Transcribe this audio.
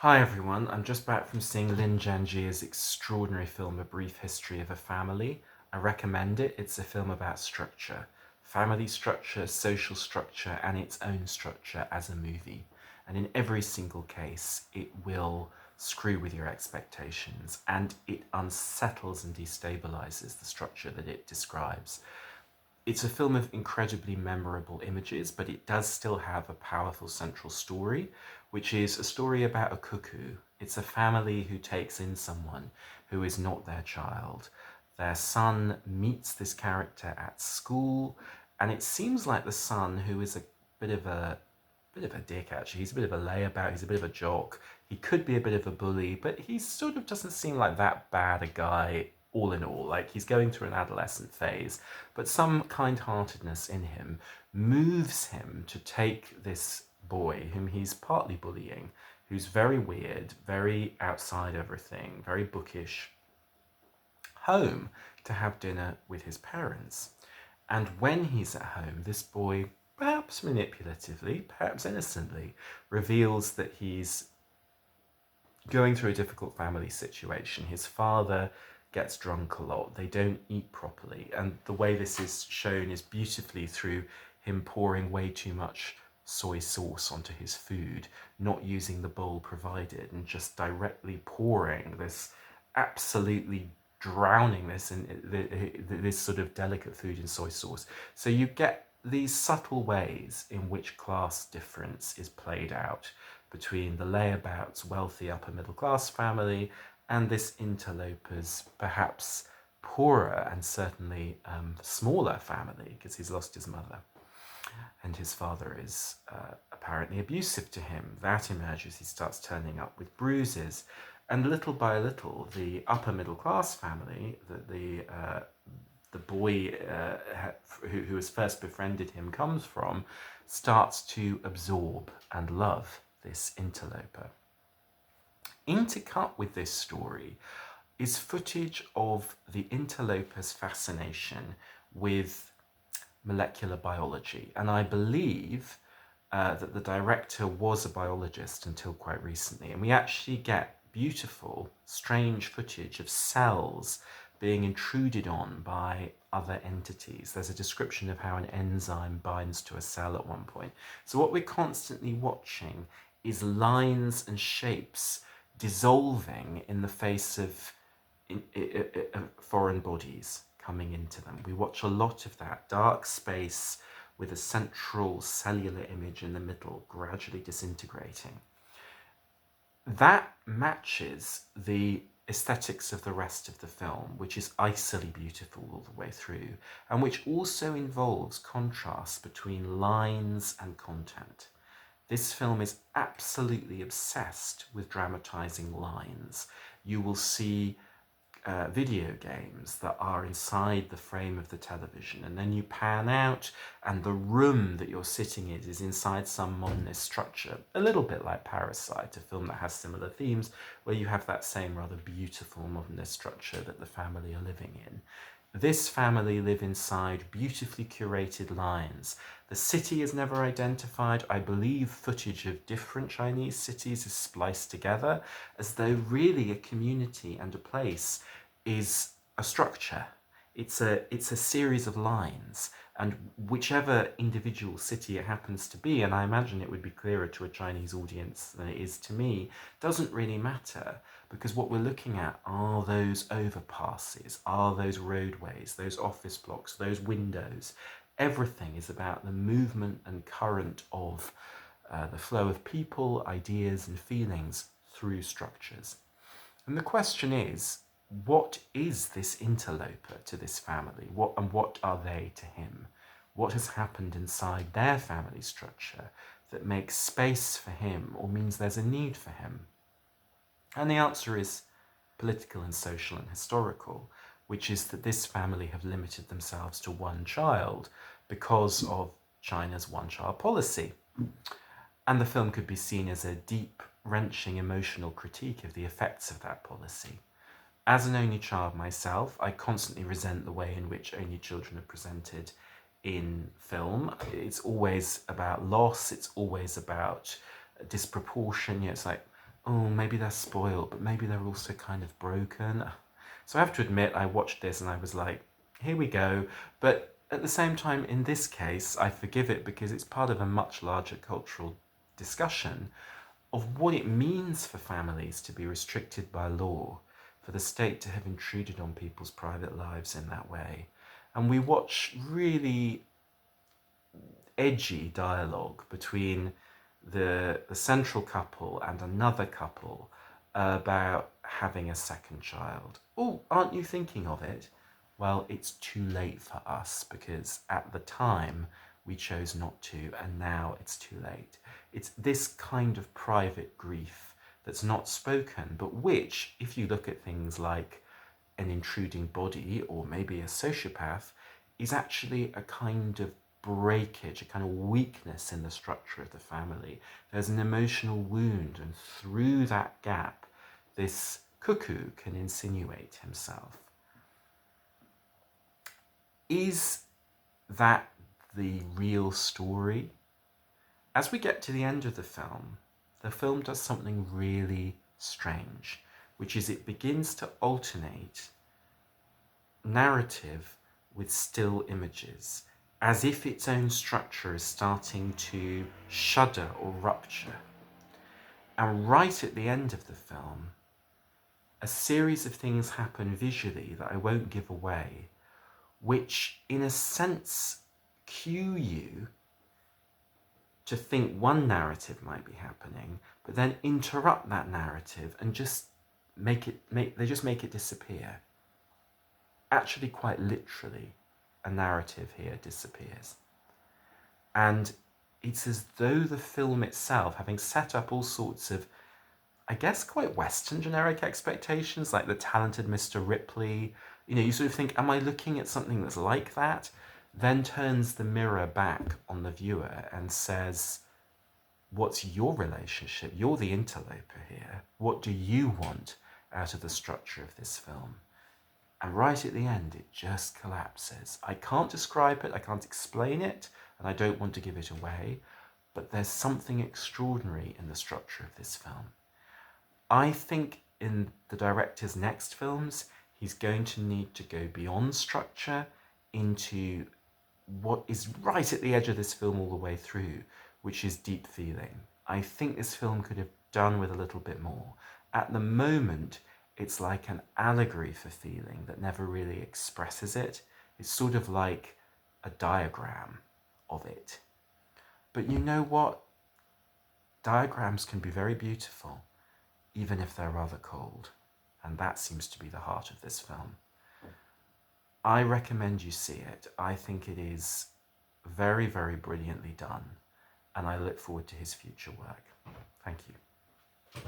Hi everyone, I'm just back from seeing Lin Zhangji's extraordinary film A Brief History of a Family. I recommend it. It's a film about structure. Family structure, social structure, and its own structure as a movie. And in every single case, it will screw with your expectations and it unsettles and destabilizes the structure that it describes. It's a film of incredibly memorable images, but it does still have a powerful central story, which is a story about a cuckoo. It's a family who takes in someone who is not their child. Their son meets this character at school, and it seems like the son, who is a bit of a dick actually. He's a bit of a layabout, he's a bit of a jock. He could be a bit of a bully, but he sort of doesn't seem like that bad a guy all in all. Like he's going through an adolescent phase, but some kind-heartedness in him moves him to take this boy whom he's partly bullying, who's very weird, very outside everything, very bookish, home to have dinner with his parents. And when he's at home, this boy, perhaps manipulatively, perhaps innocently, reveals that he's going through a difficult family situation. His father gets drunk a lot, they don't eat properly, and the way this is shown is beautifully through him pouring way too much soy sauce onto his food, not using the bowl provided, and just directly pouring this, absolutely drowning this in this sort of delicate food in soy sauce. So you get these subtle ways in which class difference is played out between the layabout's wealthy upper middle class family and this interloper's perhaps poorer and certainly smaller family, because he's lost his mother and his father is apparently abusive to him. That emerges. He starts turning up with bruises, and little by little, the upper middle class family, the boy who has first befriended him comes from, starts to absorb and love this interloper. Intercut with this story is footage of the interloper's fascination with molecular biology, and I believe that the director was a biologist until quite recently, and we actually get beautiful, strange footage of cells being intruded on by other entities. There's a description of how an enzyme binds to a cell at one point. So what we're constantly watching is lines and shapes dissolving in the face of foreign bodies coming into them. We watch a lot of that dark space with a central cellular image in the middle, gradually disintegrating. That matches the aesthetics of the rest of the film, which is icily beautiful all the way through, and which also involves contrasts between lines and content. This film is absolutely obsessed with dramatizing lines. You will see video games that are inside the frame of the television, and then you pan out and the room that you're sitting in is inside some modernist structure, a little bit like Parasite, a film that has similar themes, where you have that same rather beautiful modernist structure that the family are living in. This family live inside beautifully curated lines. The city is never identified. I believe footage of different Chinese cities is spliced together, as though really a community and a place is a structure. It's a series of lines, and whichever individual city it happens to be, and I imagine it would be clearer to a Chinese audience than it is to me, doesn't really matter, because what we're looking at are those overpasses, are those roadways, those office blocks, those windows. Everything is about the movement and current of the flow of people, ideas, and feelings through structures. And the question is, what is this interloper to this family? What are they to him? What has happened inside their family structure that makes space for him or means there's a need for him? And the answer is political and social and historical, which is that this family have limited themselves to one child because of China's one-child policy. And the film could be seen as a deep, wrenching emotional critique of the effects of that policy. As an only child myself, I constantly resent the way in which only children are presented in film. It's always about loss, it's always about disproportion. It's like oh, maybe they're spoiled, but maybe they're also kind of broken. So I have to admit, I watched this and I was like, here we go. But at the same time, in this case, I forgive it because it's part of a much larger cultural discussion of what it means for families to be restricted by law, for the state to have intruded on people's private lives in that way. And we watch really edgy dialogue between the central couple and another couple about having a second child. Oh, aren't you thinking of it? Well, it's too late for us because at the time we chose not to, and now it's too late. It's this kind of private grief that's not spoken, but which, if you look at things like an intruding body or maybe a sociopath, is actually a kind of breakage, a kind of weakness in the structure of the family. There's an emotional wound, and through that gap, this cuckoo can insinuate himself. Is that the real story? As we get to the end of the film does something really strange, which is it begins to alternate narrative with still images, as if its own structure is starting to shudder or rupture. And right at the end of the film, a series of things happen visually that I won't give away, which in a sense cue you to think one narrative might be happening, but then interrupt that narrative and just make it disappear. Actually, quite literally, a narrative here disappears. And it's as though the film itself, having set up all sorts of, I guess, quite Western generic expectations, like the talented Mr. Ripley, you sort of think, am I looking at something that's like that? Then turns the mirror back on the viewer and says, what's your relationship? You're the interloper here. What do you want out of the structure of this film? And right at the end, it just collapses. I can't describe it, I can't explain it, and I don't want to give it away, but there's something extraordinary in the structure of this film. I think in the director's next films, he's going to need to go beyond structure into what is right at the edge of this film all the way through, which is deep feeling. I think this film could have done with a little bit more. At the moment, it's like an allegory for feeling that never really expresses it. It's sort of like a diagram of it. But you know what? Diagrams can be very beautiful, even if they're rather cold. And that seems to be the heart of this film. I recommend you see it. I think it is very, very brilliantly done. And I look forward to his future work. Thank you.